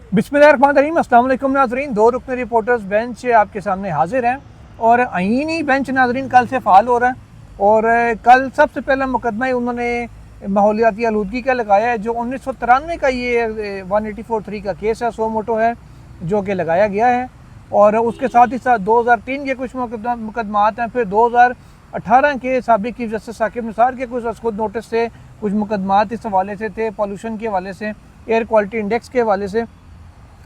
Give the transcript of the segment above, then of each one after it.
बिस्मिल्लाहिर्रहमानिर्रहीम। अस्सलाम वालेकुम नाज़रीन। दो रुकन रिपोर्टर्स बेंच आपके सामने हाजिर हैं और आईनी बेंच नाज़रीन कल से फ़ाल हो रहा है। और कल सबसे पहला मुकदमा उन्होंने माहौलियाती आलूदगी का लगाया है, जो 1993 का ये 184(3) का केस है, सो मोटो है, जो कि लगाया गया है। और उसके साथ ही साथ 2003 के कुछ मुकदमात हैं, फिर 2018 के साबिक चीफ जस्टिस साकिब निसार के कुछ खुद नोटिस से कुछ मुकदमात इस हवाले से थे, पॉल्यूशन के हवाले से, एयर क्वालिटी इंडेक्स के हवाले से,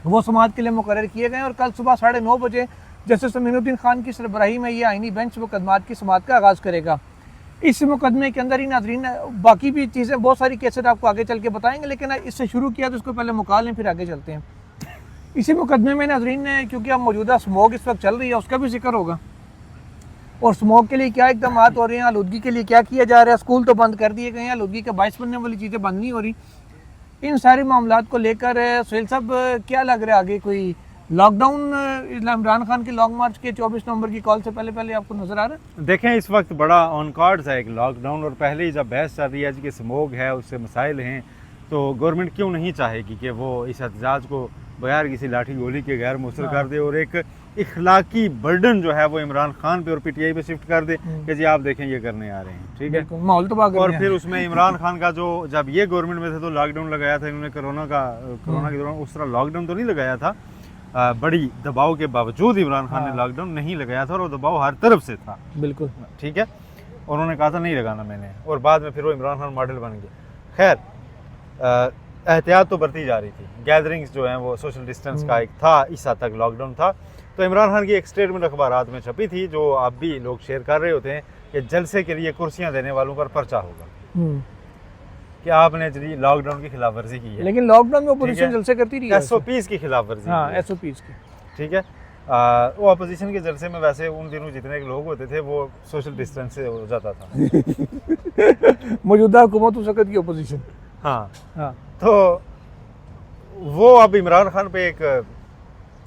वो समाअत के लिए मुकर्रर किए गए। और कल सुबह 9:30 बजे जस्टिस अमीनुद्दीन खान की सरबराही में ये आईनी बेंच मुकदमात की समाअत का आगाज़ करेगा। इस मुकदमे के अंदर ही नाज़रीन बाकी भी चीज़ें, बहुत सारी केसेस आपको आगे चल के बताएंगे, लेकिन इससे शुरू किया तो इसको पहले मुका लें, फिर आगे चलते हैं। इसी मुकदमे में नाज़रीन क्योंकि अब मौजूदा स्मोक इस वक्त चल रही है, उसका भी जिक्र होगा और स्मोक के लिए क्या इकदाम हो रहे हैं, आलूदगी के लिए क्या किया जा रहा है। स्कूल तो बंद कर दिए गए हैं, आलूदगी का बायस बनने वाली चीज़ें बंद नहीं हो रही। इन सारे मामलात को लेकर सुहेल साहब क्या लग रहा है आगे कोई लॉकडाउन इमरान खान के लॉन्ग मार्च के 24 नवंबर की कॉल से पहले आपको नजर आ रहा है? देखें, इस वक्त बड़ा ऑन कार्ड्स है एक लॉकडाउन, और पहले ही जब बहस चल रही है कि स्मोक है, उससे मसाइल हैं, तो गवर्नमेंट क्यों नहीं चाहेगी कि वो इस एहतजाज को बगैर किसी लाठी गोली के गैर मुसर कर दे और एक इखलाकी बर्डन जो है वो इमरान खान पे और पीटीआई पे शिफ्ट कर दे कि जी आप देखें ये करने आ रहे हैं, ठीक है। माहौल तो और फिर उसमें इमरान खान का जो, जब ये गवर्नमेंट में थे तो लॉकडाउन लगाया था इन्होंने, कोरोना के दौरान उस तरह लॉकडाउन तो नहीं लगाया था, बड़ी दबाव के बावजूद इमरान खान ने लॉकडाउन नहीं लगाया था और वो दबाव हर तरफ से था, बिल्कुल, ठीक है। उन्होंने कहा था नहीं लगाना मैंने, और बाद में फिर वो इमरान खान मॉडल बन गए। खैर, एहतियात तो बरती जा रही थी, गैदरिंग्स जो हैं वो सोशल डिस्टेंस का एक था, इस हद तक लॉकडाउन था। तो इमरान खान की एक स्टेटमेंट अखबारात में छपी थी, जो अब भी लोग शेयर कर रहे होते हैं, कि जलसे के लिए कुर्सियां देने वालों पर पर्चा होगा कि आपने जी लॉकडाउन की खिलाफ वर्जी की है। लेकिन लॉकडाउन में अपोजिशन जलसे करती रही है, एसओपीज की खिलाफ वर्जी, एसओपीज की, ठीक है। वो अपोजिशन के जलसे में वैसे उन दिनों जितने लोग होते थे वो सोशल डिस्टेंस से हो जाता था। मौजूदा हुकूमत उस वक्त की अपोजिशन, हाँ। तो वो अब इमरान खान पे एक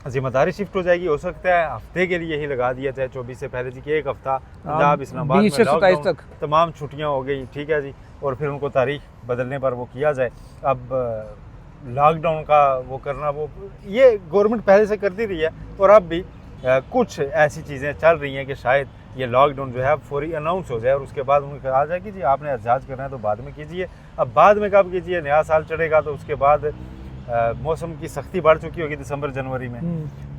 जिम्मेदारी शिफ्ट हो जाएगी। हो सकता है हफ्ते के लिए ही लगा दिया जाए, 24 से पहले जी कि एक हफ्ता पंजाब इस्लामाबाद में 27 तक तमाम छुट्टियां हो गई, ठीक है जी, और फिर उनको तारीख बदलने पर वो किया जाए। अब लॉकडाउन का वो करना, वो ये गवर्नमेंट पहले से करती रही है, और अब भी कुछ ऐसी चीज़ें चल रही हैं कि शायद ये लॉकडाउन जो है फौरी अनाउंस हो जाए और उसके बाद उनको कहा जाए कि जी आपने एहतजाज करना है तो बाद में कीजिए। अब बाद में कब कीजिए, नया साल चढ़ेगा तो उसके बाद मौसम की सख्ती बढ़ चुकी होगी दिसंबर जनवरी में,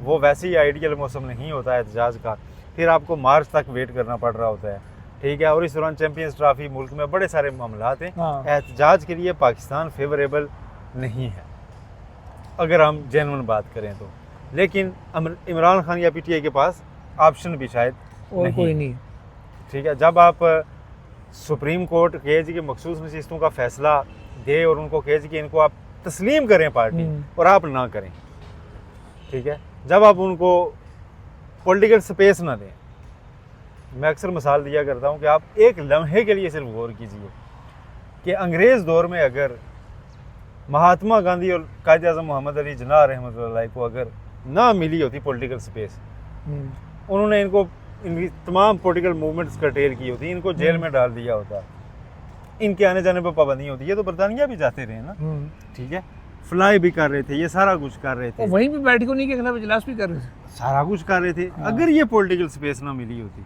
वो वैसे ही आइडियल मौसम नहीं होता है एहतजाज का, फिर आपको मार्च तक वेट करना पड़ रहा होता है, ठीक है। और इस दौरान चैंपियंस ट्रॉफी, मुल्क में बड़े सारे मामलात हैं। एहतजाज के लिए पाकिस्तान फेवरेबल नहीं है अगर हम जेन्युइन बात करें तो, लेकिन इमरान खान या पीटीआई के पास ऑप्शन भी शायद और कोई नहीं, ठीक है। जब आप सुप्रीम कोर्ट कहे जी कि मखसूस नशिस्तों का फैसला दे और उनको कहे जी कि इनको आप तस्लीम करें पार्टी, और आप ना करें, ठीक है। जब आप उनको पॉलिटिकल स्पेस ना दें, मैं अक्सर मिसाल दिया करता हूं कि आप एक लम्हे के लिए सिर्फ गौर कीजिए कि अंग्रेज़ दौर में अगर महात्मा गांधी और कायद आज़म मोहम्मद अली जिन्ना रहमतुल्लाह को अगर ना मिली होती पॉलिटिकल स्पेस, उन्होंने इनकी तमाम पॉलिटिकल मूवमेंट्स कर्टेल की होती, इनको जेल में डाल दिया होता, इनके आने जाने पर पाबंदी होती है, तो बरतानिया भी जाते रहे ना, ठीक है, फ्लाई भी कर रहे थे, ये सारा कुछ कर रहे थे, वहीं पे बैठ के उन्हीं के खिलाफ इजलास भी कर रहे थे, सारा कुछ कर रहे थे। अगर ये पॉलिटिकल स्पेस ना मिली होती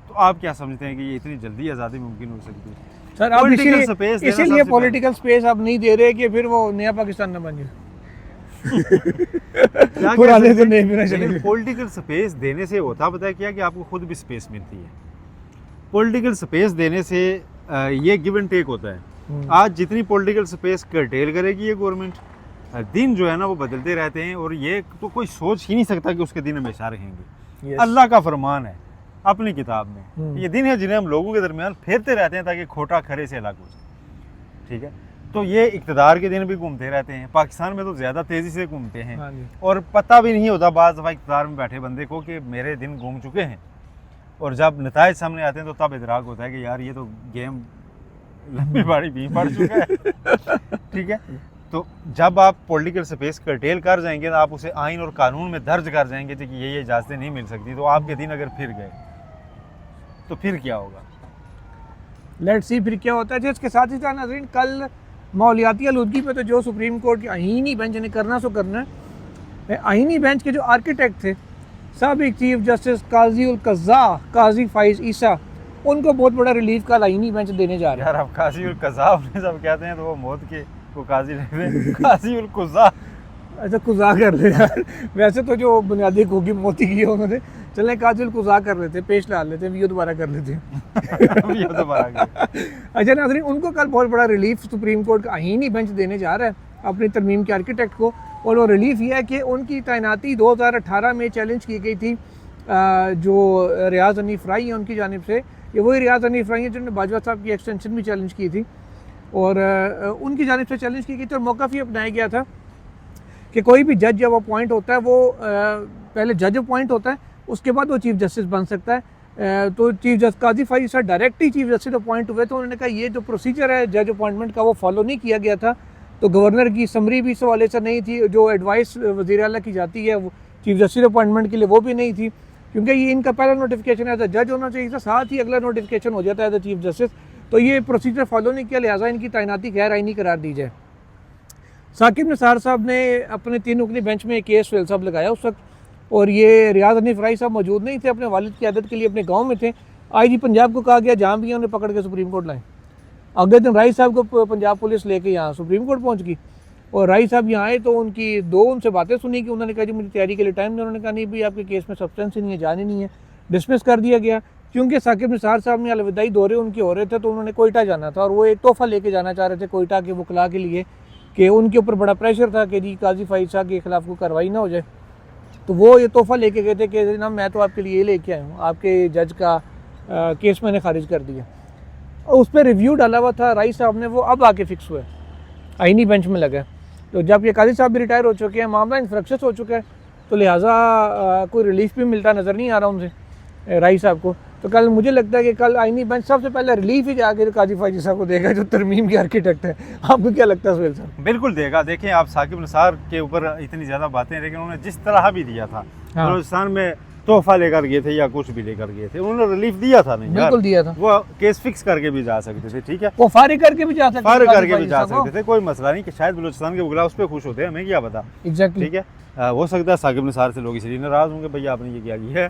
तो आप क्या समझते हैं कि ये इतनी जल्दी आज़ादी मुमकिन हो सकती है? सर आप इसीलिए पॉलिटिकल स्पेस आप नहीं दे रहे कि फिर वो नया पाकिस्तान न बन जाए। पॉलिटिकल स्पेस देने से होता पता है क्या, कि आपको खुद भी स्पेस मिलती है। पॉलिटिकल स्पेस देने से ये गिव एंड टेक होता है। आज जितनी पॉलिटिकल स्पेस कर्टेल करेगी ये गवर्नमेंट, दिन जो है ना वो बदलते रहते हैं, और ये तो कोई सोच ही नहीं सकता कि उसके दिन हमेशा रहेंगे। अल्लाह का फरमान है अपनी किताब में, ये दिन है जिन्हें हम लोगों के दरमियान फेरते रहते हैं ताकि खोटा खरे से अलग हो जाए, ठीक है। तो ये इक़्तिदार के दिन भी घूमते रहते हैं, पाकिस्तान में तो ज़्यादा तेज़ी से घूमते हैं, और पता भी नहीं होता बाज़ दफ़ा इक़्तिदार में बैठे बंदे को कि मेरे दिन घूम चुके हैं, और जब नताइज सामने आते हैं तो तब इदराक होता है कि यार ये तो गेम लंबी बाड़ी भी पड़ चुका है, ठीक है। तो जब आप पॉलिटिकल स्पेस कर्टेल कर जाएंगे, आप उसे आइन और कानून में दर्ज कर जाएंगे कि ये इजाज़तें नहीं मिल सकती, तो आपके दिन अगर फिर गए तो फिर क्या होगा? लेट्स सी फिर क्या होता है। जिसके साथ ही साथ नाज़रीन कल माहौलियाती आलूदगी पे तो जो सुप्रीम कोर्ट के आईनी बेंच ने करना सो करना है। आईनी बेंच के जो आर्किटेक्ट थे साबिक चीफ जस्टिस काजी उल कज़ा काजी फाइज ईसा, उनको बहुत बड़ा रिलीफ का आईनी बेंच देने जा रहा है। यार अब काजी उल कज़ा अपने सब कहते हैं तो वो मौत के वो काजी रहे काजी उल कुज़ा। अच्छा कुज़ा कर ले यार, वैसे तो जो बुनियादी खूबी मोती की है उन्होंने, चलें काजी उल कुज़ा कर लेते, पेश डाल लेते, वीडियो दोबारा कर लेते ये दोबारा अच्छा नाज़रीन, उनको कल बहुत बड़ा रिलीफ सुप्रीम कोर्ट का आईनी बेंच देने जा रहा है अपनी तरमीम के आर्किटेक्ट को। और वो रिलीफ ये है कि उनकी तैनाती 2018 में चैलेंज की गई थी जो रियाज हनीफ राई है उनकी जानिब से। ये वही रियाज हनीफ राई है जिन्होंने बाजवा साहब की एक्सटेंशन भी चैलेंज की थी और उनकी जानिब से चैलेंज की गई थी। और मौक़िफ़ ये अपनाया गया था कि कोई भी जज जब अपॉइंट होता है वो पहले जज अपॉइंट होता है, उसके बाद वो चीफ जस्टिस बन सकता है। तो चीफ जस्टिस काजी फाइज सर डायरेक्ट ही चीफ जस्टिस अपॉइंट हुए, तो उन्होंने कहा ये जो प्रोसीजर है जज अपॉइंटमेंट का वो फॉलो नहीं किया गया था। तो गवर्नर की समरी भी इस हवाले से नहीं थी, जो एडवाइस वज़ीर आला की जाती है वो चीफ जस्टिस अपॉइंटमेंट के लिए वो भी नहीं थी, क्योंकि ये इनका पहला नोटिफिकेशन एज अ जज होना चाहिए था, साथ ही अगला नोटिफिकेशन हो जाता है एज अ चीफ जस्टिस। तो ये प्रोसीजर फॉलो नहीं किया, लिहाजा इनकी तैनाती गैर आईनी करार दी जाए। साकिब निसार साहब ने अपने 3 रुकनी बेंच में एक केस फेल साहब लगाया उस वक्त, और ये रियाज हनीफ राई साहब मौजूद नहीं थे, अपने वालिद की आदत के लिए अपने गांव में थे। आईजी पंजाब को कहा गया जहाँ भी उन्हें पकड़ के सुप्रीम कोर्ट लाएं। अगले दिन राई साहब को पंजाब पुलिस लेके यहाँ सुप्रीम कोर्ट पहुँच गई और राई साहब यहाँ आए तो उनसे बातें सुनी कि उन्होंने कहा जी मुझे तैयारी के लिए टाइम नहीं। उन्होंने कहा नहीं भी आपके केस में सब्सटेंस ही नहीं है, जान ही नहीं है, डिसमिस कर दिया गया। क्योंकि साकिब निसार साहब ने अलविदाई दौरे उनके हो रहे थे तो उन्होंने कोयटा जाना था और वो एक तोहफ़ा लेके जाना चाह रहे थे कोयटा के वकला के लिए कि उनके ऊपर बड़ा प्रेशर था कि जी काजी फाइज साहब के खिलाफ कोई कार्रवाई ना हो जाए। तो वो ये तोहफ़ा लेके गए थे कि ना मैं तो आपके लिए ये लेके आया हूँ, आपके जज का केस मैंने खारिज कर दिया। और उस पर रिव्यू डाला हुआ था राई साहब ने, वो अब आके फिक्स हुआ है, आईनी बेंच में लगा। तो जब ये काजी साहब भी रिटायर हो चुके हैं, मामला इंफ्रक्शस हो चुका है, तो लिहाजा कोई रिलीफ भी मिलता नज़र नहीं आ रहा उनसे राई साहब को। तो कल मुझे लगता है कि कल आईनी बेंच सबसे पहले रिलीफ ही जाके काजी फाइज साहब को देगा जो तरमीम के आर्किटेक्ट है। आपको क्या लगता है सुहेल साहब? बिल्कुल देगा। देखें आप साकिब निसार के ऊपर इतनी ज़्यादा बातें, लेकिन उन्होंने जिस तरह भी दिया था, बलूचिस्तान में तोहफा लेकर गए थे या कुछ भी लेकर गए थे, उन्होंने रिलीफ दिया था। नहीं बिल्कुल दिया था। वो केस फिक्स करके भी जा सकते थे, ठीक है, वो फारिग करके भी जा सकते थे, फारिग करके भी जा सकते थे, कोई मसला नहीं कि शायद बलूचिस्तान के उगला उस पर खुश होते हैं, हमें क्या पता। एग्जैक्टली, ठीक है, हो सकता है साकिब निसार से लोग इसलिए नाराज होंगे भैया आपने ये क्या किया है।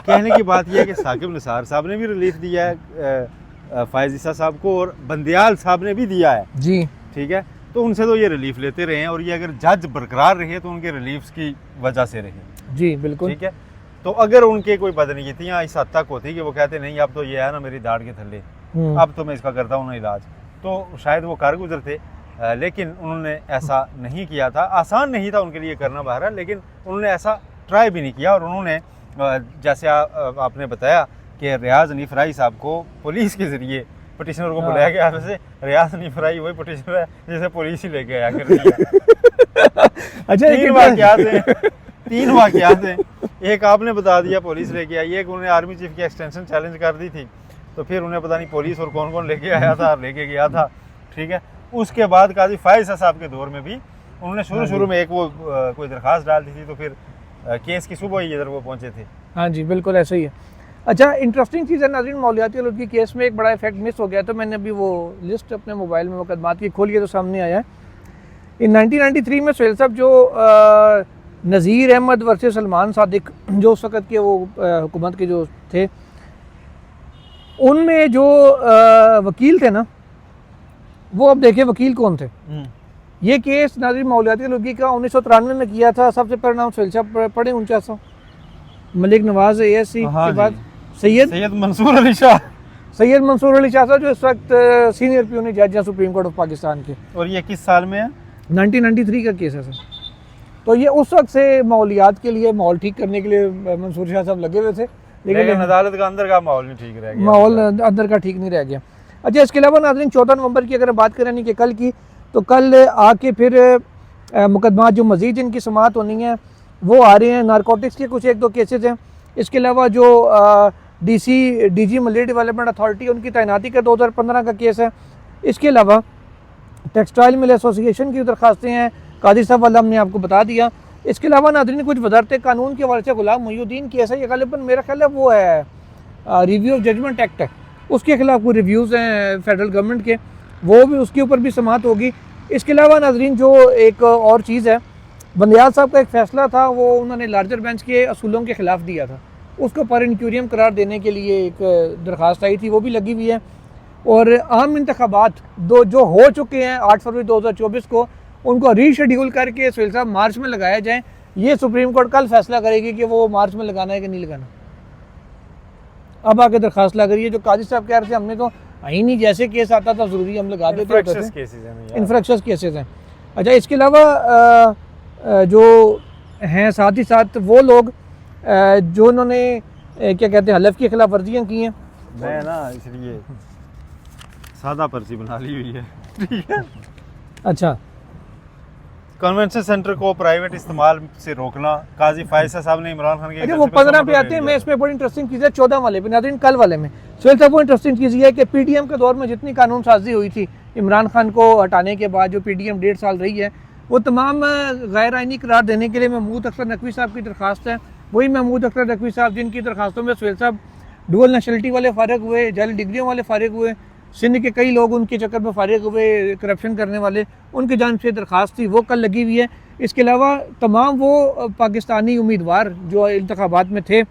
कहने की बात यह है कि साकिब निसार साहब ने भी रिलीफ दिया है फाइज ईसा साहब को, और बंदियाल साहब ने भी दिया है जी, ठीक है। तो उनसे तो ये रिलीफ लेते रहे हैं, और ये अगर जज बरकरार रहे तो उनके रिलीफ की वजह से रहे जी, बिल्कुल, ठीक है। तो अगर उनके कोई बदनीयतियाँ इस हद तक होती कि वो कहते नहीं अब तो ये है ना मेरी दाढ़ के थल्ले, अब तो मैं इसका करता हूँ ना इलाज, तो शायद वो कार गुजरते, लेकिन उन्होंने ऐसा नहीं किया था। आसान नहीं था उनके लिए करना बहरहाल, लेकिन उन्होंने ऐसा ट्राई भी नहीं किया। और उन्होंने जैसे आपने बताया कि रियाज हनीफ राई साहब को पुलिस के ज़रिए पटिशनर को बुलाया गया। वैसे रियाज हनीफ राई वही पटिशनर है जिसे पुलिस ही लेके आया कर दिया। अच्छा, 3 वाक़यात हैं, एक आपने बता दिया पुलिस लेके आई, एक उन्होंने आर्मी चीफ की एक्सटेंशन चैलेंज कर दी थी, तो फिर उन्हें पता नहीं पुलिस और कौन कौन लेके आया था, लेके गया था, ठीक है। उसके बाद काजी फाइज साहब के दौर में भी उन्होंने शुरू में एक वो कोई दरख्वास्त डाल दी थी, तो फिर केस की सुबह ही इधर वो पहुंचे थे। हाँ जी, बिल्कुल ऐसा ही है। अच्छा, इंटरेस्टिंग चीज़ है नाज़रीन, माहौलियाती आलूदगी केस में एक बड़ा इफेक्ट मिस हो गया, तो मैंने अभी वो लिस्ट अपने मोबाइल में मुकदमात की खोलिए तो सामने आया है। इन 1993 में सुहेल साहब जो नज़ीर अहमद वर्सेस सलमान सादिक जो उस वक़्त के वो हुकूमत के जो थे, उनमें जो वकील थे ना, वो अब देखें वकील कौन थे। ये केस नाज़रीन माहौलियाती आलूदगी का 1993 में किया था। सबसे पहले नाम सुहेल साहब पढ़े 49 मलिक नवाज ASC के बाद सैयद मंसूर अली शाह साहब जो इस वक्त सीनियर प्यूनी जज हैं सुप्रीम कोर्ट ऑफ पाकिस्तान के। और ये किस साल में है? 1993 का केस है सर। तो ये उस वक्त से माहौलियात के लिए, माहौल ठीक करने के लिए मंसूर शाह साहब लगे हुए थे, लेकिन अदालत का अंदर का माहौल नहीं ठीक रह गया, माहौल अंदर का ठीक नहीं रह गया। अच्छा, इसके अलावा नाज़रीन 14 नवंबर की अगर बात करें नहीं कि कल की, तो कल आके फिर मुकदमा जो मज़ीद इनकी समाअत होनी है वो आ रहे हैं। नारकोटिक्स के कुछ 1-2 केसेस हैं। इसके अलावा जो DG मलय डेवलपमेंट अथॉरिटी उनकी तैनाती का 2015 का केस है। इसके अलावा टेक्सटाइल मिल एसोसिएशन की दरखास्तें हैं, काजी साहब वाला हमने आपको बता दिया। इसके अलावा नाज़रीन कुछ वजारत कानून के हवाले से गुलाम मोहिउद्दीन केस है, ये ग़ालिबन मेरा ख्याल है वो है रिव्यू ऑफ जजमेंट एक्ट है, उसके खिलाफ कोई रिव्यूज़ हैं फेडरल गवर्नमेंट के। वो भी उसके ऊपर भी समाअत होगी। इसके अलावा नाजरीन जो एक और चीज़ है, बंदियाल साहब का एक फ़ैसला था, वो उन्होंने लार्जर बेंच के असूलों के ख़िलाफ़ दिया था, उसको पर इंक्यूरियम करार देने के लिए एक दरख्वास्त आई थी, वो भी लगी हुई है। और आम इंतखाबात जो हो चुके हैं 8 फरवरी 2024 को, उनको रीशेड्यूल करके सुहेल साहब मार्च में लगाया जाए। ये सुप्रीम कोर्ट कल फैसला करेगी कि वो मार्च में लगाना है कि नहीं लगाना। अब आके दरख्वास्त लग रही है, जो काजी साहब कह रहे थे हमने तो आई नहीं, जैसे केस आता था ज़रूरी हम लगा देते होते थे, इन्फ्रेक्शस केसेस हैं। अच्छा, इसके अलावा जो हैं साथ ही साथ वो लोग जो उन्होंने क्या कहते हैं हलफ की खिलाफ वर्जियाँ की हैं, मैं ना इसलिए सादा पर्ची बना ली हुई है, ठीक है। अच्छा, कन्वेंशन सेंटर को प्राइवेट इस्तेमाल से रोकना, काजी फायसा साहब ने इमरान खान के अच्छा वो 15 पे आते हैं। मैं इसमें बड़ी इंटरेस्टिंग चीज़ है 14 वाले पे नाज़रीन, कल वाले में सुहेल साहब वो इंटरेस्टिंग चीज़ ये है कि पीडीएम के दौर में जितनी कानून साजी हुई थी इमरान खान को हटाने के बाद, जो पीडीएम 1.5 साल रही है, वो तमाम गैर आइनी करार देने के लिए महमूद अख्तर नकवी साहब की दरख्वास्त है। वही महमूद अख्तर नकवी साहब जिनकी दरख्वास्तों में सुहेल साहब डुअल नेशनलिटी वाले फारिग हुए, जाली डिग्रियों वाले फारिग हुए, सिंध के कई लोग उनके चक्कर में फारिग हुए, करप्शन करने वाले, उनकी जानिब से दरख्वास्त थी, वो कल लगी हुई है। इसके अलावा तमाम वो पाकिस्तानी उम्मीदवार जो इंतखाबात में थे,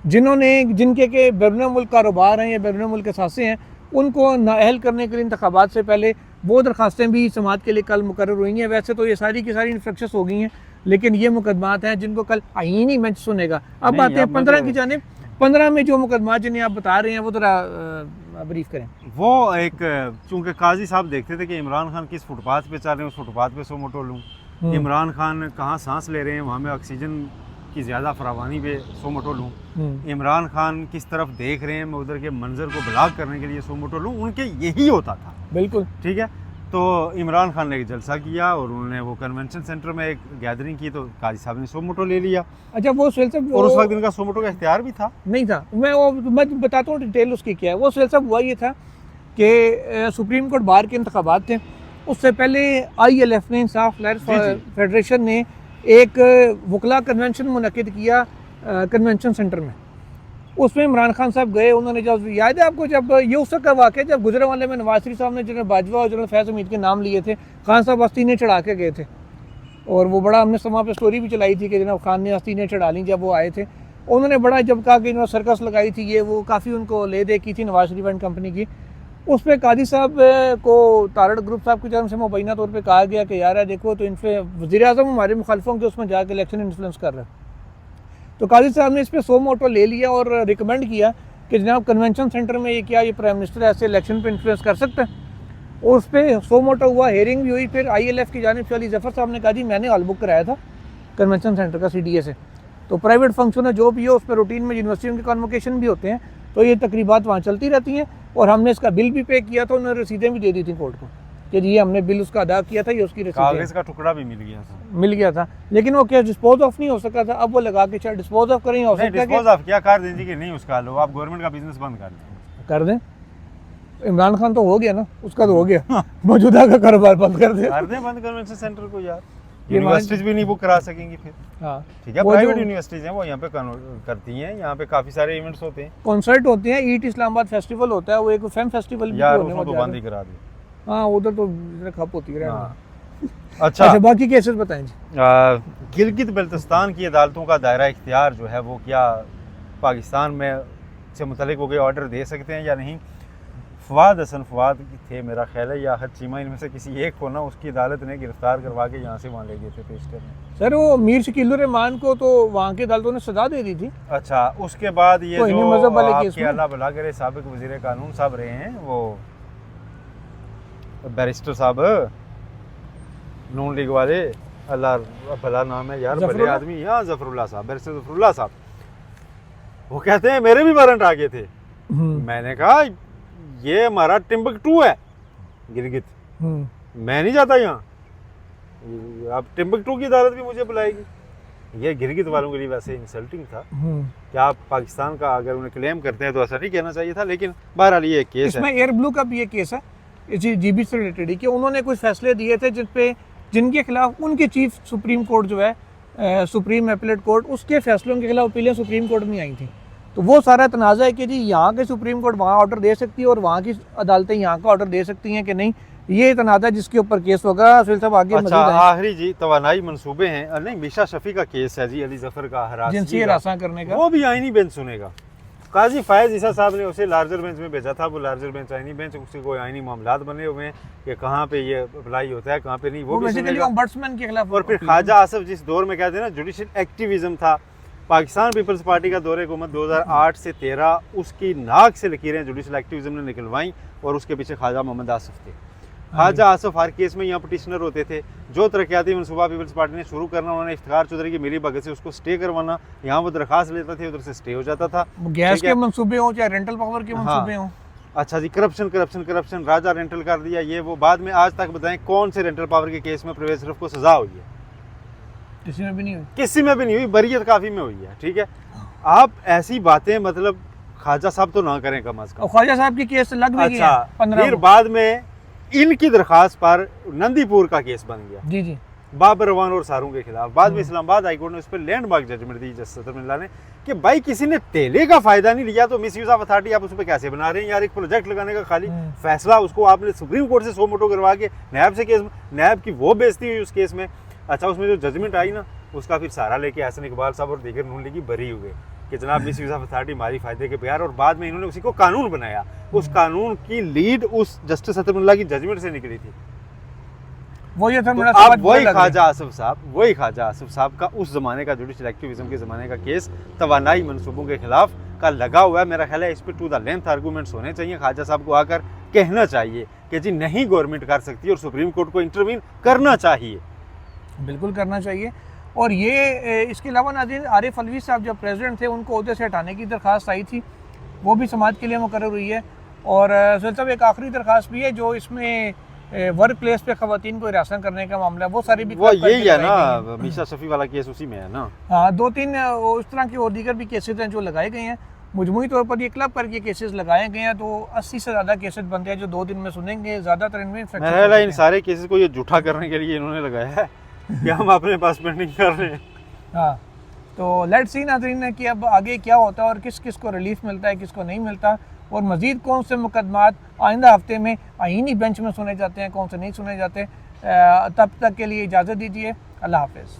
जिनके के बैरून मुल्क कारोबार हैं या बैरून मुल्क असासे हैं, उनको नाअहल करने के लिए इंतखाबात से पहले वो दरख्वास्तें भी समाअत के लिए कल मुकर्रर हुई हैं। वैसे तो ये सारी की सारी इन्फ्रेक्शंस हो गई हैं, लेकिन ये मुकदमात हैं जिनको कल आईनी बेंच सुनेगा। अब आते हैं 15 की जानिब। 15 में जो मुकदमा जिन्हें आप बता रहे हैं वो ज़रा ब्रीफ करें। वो एक, चूंकि काजी साहब देखते थे कि इमरान खान किस फुटपाथ पे चल रहे हैं, उस फुटपाथ पे सो मोटो लूँ, इमरान खान कहाँ सांस ले रहे हैं, वहाँ में ऑक्सीजन की ज़्यादा फरावानी पे सो मोटो लूँ, इमरान खान किस तरफ देख रहे हैं, मैं उधर के मंजर को ब्लॉक करने के लिए सो मोटो लूँ, उनके यही होता था। बिल्कुल ठीक है। तो इमरान खान ने एक जलसा किया और उन्होंने वो कन्वेंशन सेंटर में एक गैदरिंग की, तो काजी साहब ने सो मोटो ले लिया। अच्छा, वो सुहेल साहब और उस वक्त इनका सो मोटो का इख्तियार भी था नहीं था। मैं बताता हूँ डिटेल उसकी क्या है। वो सुहेल साहब हुआ ये था कि सुप्रीम कोर्ट बार के इंतखाबात थे, उससे पहले ILF ने, इंसाफ लहर फेडरेशन ने एक वकला कन्वेंशन मुनक्किद किया कन्वेंशन सेंटर में। उसमें इमरान खान साहब गए, उन्होंने जब, याद है आपको, जब ये उस वक्त का वाक़या जब गुजरांवाले में नवाज शरीफ साहब ने जनरल बाजवा और जनरल फैज़ हमीद के नाम लिए थे, खान साहब आस्तीनें चढ़ा के गए थे, और वो बड़ा हमने समा पे स्टोरी भी चलाई थी कि जनाब खान ने आस्तीनें चढ़ा ली जब वो आए थे। उन्होंने बड़ा जब कहा कि सर्कस लगाई थी, ये वो काफ़ी उनको ले दे की थी नवाज शरीफ एंड कंपनी की। उस पर काजी साहब को तारड़ ग्रुप साहब की तरफ से मुबैना तौर पे कहा गया कि यार है देखो, तो इनसे वज़ीर-ए-आज़म हमारे मुखालफों के उसमें जाकर इलेक्शन इन्फ्लुएंस कर रहे हैं। तो काजी साहब ने इस पर सो मोटो ले लिया और रिकमेंड किया कि जनाब कन्वेंशन सेंटर में ये क्या, ये प्राइम मिनिस्टर ऐसे इलेक्शन पे इन्फ्लुएंस कर सकता है। और उस पर सो मोटो हुआ, हेयरिंग भी हुई। फिर ILF की जानिब से अली ज़फ़र साहब ने कहा जी मैंने हॉल बुक कराया था कन्वेंशन सेंटर का CDA से, तो प्राइवेट फंक्शन है जो भी हो, उस पर रूटीन में यूनिवर्सिटी के कन्वोकेशन भी होते हैं, तो ये तकरीबात वहाँ चलती रहती हैं। और हमने इसका बिल भी पे किया था, उन्होंने रसीदें भी दे दी थी कोर्ट को कि जी हमने बिल उसका अदा किया था, ये उसकी रसीद, कागज़ का टुकड़ा भी मिल गया था, लेकिन वो क्या डिस्पोज ऑफ नहीं हो सका था। अब वो लगा के चाहे डिस्पोज ऑफ करें, हो सकता है डिस्पोज ऑफ क्या कर देंगे कि नहीं, उसका लो आप गवर्नमेंट का बिजनेस बंद कर दें। इमरान खान तो हो गया ना, उसका तो हो गया, मौजूदा का कारोबार बंद कर दे, बंद कन्वेंशन सेंटर को यार। यूनिवर्सिटीज भी नहीं बुक करा सकेंगी फिर। हाँ ठीक है, प्राइवेट यूनिवर्सिटीज हैं वो यहाँ पे करती हैं, यहाँ पे काफी सारे इवेंट्स होते हैं, कॉन्सर्ट होते हैं, ईट इस्लामाबाद फेस्टिवल होता है, वो एक फेम फेस्टिवल भी यार उसको तो बंद ही करा दिया। हाँ उधर तो खप होती है। अच्छा, बाकी केसेस बताएं जी। गिलगित बल्तिस्तान की अदालतों का दायरा इख्तियार जो है वो क्या पाकिस्तान में से मुतल्लिक हो गए ऑर्डर दे सकते हैं या नहीं। फवाद हसन थे मेरा ख्याल है, या हद चीमा, इनमें से किसी एक को ना उसकी अदालत ने गिरफ्तार करवा के यहाँ से वहाँ ले गए थे पेश करने। सर वो मीर शकील रहमान को तो वहाँ की अदालतों ने सजा दे दी थी। अच्छा, उसके बाद ये तो जो मजहब वाले केस में अल्लाह भला करे साबिक वजीर कानून साहब रहे हैं, वो बैरिस्टर साहब नून लीग वाले, अल्लाह भला नाम है यार, बड़े आदमी, यहाँ ज़फरुल्लाह साहब, बैरिस्टर ज़फरुल्लाह साहब, वो कहते हैं मेरे भी वारंट आ गए थे। मैंने कहा ये हमारा टिम्बकटू है गिलगित, मैं नहीं जाता यहाँ, अब टिम्बकटू की अदालत भी मुझे बुलाएगी। ये गिलगित वालों के लिए वैसे इंसल्टिंग था कि आप पाकिस्तान का अगर उन्हें क्लेम करते हैं तो ऐसा नहीं कहना चाहिए था, लेकिन बहरहाल ये केस है। इसमें एयर ब्लू का भी ये केस है GB से रिलेटेड, कि उन्होंने कुछ फैसले दिए थे जिनके खिलाफ उनके चीफ सुप्रीम कोर्ट जो है सुप्रीम एपलेट कोर्ट, उसके फैसलों के खिलाफ अपीलें सुप्रीम कोर्ट में आई थी। तो वो सारा तनाज़ा है कि जी यहाँ के सुप्रीम कोर्ट वहाँ ऑर्डर दे सकती है और वहाँ की अदालतें यहाँ का ऑर्डर दे सकती हैं कि नहीं, ये तनाज़ा जिसके ऊपर केस होगा। सुहेल साहब आगे अच्छा, मज़ीद आएं। आखिरी जी तवानाई मंसूबे हैं, नहीं मीशा शफी का केस है जी, अली जफर का जिनसी हरासा करने का, वो भी आईनी बेंच सुनेगा। काजी फायज ईसा साहब ने उसे लार्जर बेंच में भेजा था, वो लार्जर बेंच आईनी बेंच, उससे कोई आईनी मामलात बने हुए हैं कि कहाँ पे ये अप्लाई होता है कहाँ पे नहीं, वो भी सुनेगा। ओम्बड्समैन के खिलाफ। और फिर ख्वाजा आसिफ जिस दौर में कहते हैं ना जुडिशल एक्टिविज्म था, पाकिस्तान पीपल्स पार्टी का दौरे हुकूमत 2008 से 13, उसकी नाक से लकीरें जुडिशल एक्टिविज्म ने निकलवाई और उसके पीछे ख्वाजा मोहम्मद आसिफ थे। ख्वाजा आसिफ हर केस में यहाँ पटिशनर होते थे। जो तरक्याती मनसूबा पीपल्स पार्टी ने शुरू करना, उन्होंने इफ्तिखार चौधरी की मिली भगत से उसको स्टे करवाना, यहाँ वो दरखास्त लेता थे, उधर से स्टे हो जाता था। गैस के मंसूबे हों चाहे रेंटल पावर के मंसूबे हों। अच्छा जी, करप्शन करप्शन करप्शन, राजा रेंटल कर दिया, ये वो। बाद में आज तक बताएं कौन से रेंटल पावर के केस में परवेज शरीफ को सजा हुई है? किसी में भी नहीं हुई, किसी में भी नहीं हुई, बरियत काफ़ी में हुई है। ठीक है, आप ऐसी बातें मतलब ख्वाजा साहब तो ना करें कम अज कम। ख्वाजा साहब की केस लग भी गया। अच्छा, फिर बाद में इनकी दरखास्त पर नंदीपुर का केस बन गया जी जी, बाबर रवान और सारों के खिलाफ। बाद में इस्लामाबाद हाईकोर्ट ने उस पर लैंडमार्क जजमेंट दी जस्टिस सतर मिल्ला ने कि भाई किसी ने तेले का फायदा नहीं लिया तो मिस यूज ऑफ अथॉरिटी आप उस पर कैसे बना रहे हैं यार? एक प्रोजेक्ट लगाने का खाली फैसला, उसको आपने सुप्रीम कोर्ट से 100 मोटो करवा के नैब से केस, नैब की वो बेइज्जती हुई उस केस में। अच्छा, उसमें जो जजमेंट आई ना, उसका फिर सहारा लेके हसन इकबाल साहब और दीगर नून लीगी बरी हुए कि जनाब मिस यूज ऑफ अथॉरिटी हमारी फायदे के बगैर। और बाद में इन्होंने उसी को कानून बनाया। उस कानून की लीड उस जस्टिस सतर मिल्ला की जजमेंट से निकली थी। वो ये था तो अब वही ख्वाजा आसिफ साहब का उस जमाने का जुडिशल एक्टिविज्म के जमाने का केस तवानाई मनसूबों के खिलाफ का लगा हुआ है। मेरा ख्याल है इस पर टू द लेंथ आर्गूमेंट्स होने चाहिए। ख्वाजा साहब को आकर कहना चाहिए कि जी नहीं गवर्नमेंट कर सकती और सुप्रीम कोर्ट को इंटरवीन करना चाहिए। बिल्कुल करना चाहिए। और ये इसके अलावा नाज़रीन, आरिफ अलवी साहब जब प्रेसिडेंट थे उनको ओहदे से हटाने की दरख्वास्त आई थी, वो भी समाज के लिए मुकर्रर हुई है। और सुहेल साहब एक आखिरी दरख्वास्त भी है जो इसमें वर्क प्लेस पे खवातीन को हिरासत करने का मामला है, वो सारी भी वो यही है ना, मीशा शफी वाला केस उसी में है ना। हाँ, 2-3 उस तरह के और दीगर भी केसेस हैं जो लगाए गए हैं। मजमूई तौर पर ये क्लब करके केसेस लगाए गए हैं, तो 80 से ज़्यादा केसेस बनते हैं जो 2 दिन में सुनेंगे। ज़्यादातर इनमें इन सारे केसेस को ये झूठा करने के लिए इन्होंने लगाया है कि हम अपने पास पेंडिंग कर रहे हैं। हाँ, तो लेट्स सी नाज़रीन कि अब आगे क्या होता है और किस किस को रिलीफ मिलता है, किसको नहीं मिलता, और मज़ीद कौन से मुकदमात आइंदा हफ्ते में आईनी बेंच में सुने जाते हैं, कौन से नहीं सुने जाते। तब तक के लिए इजाज़त दीजिए। अल्लाह हाफ़िज़।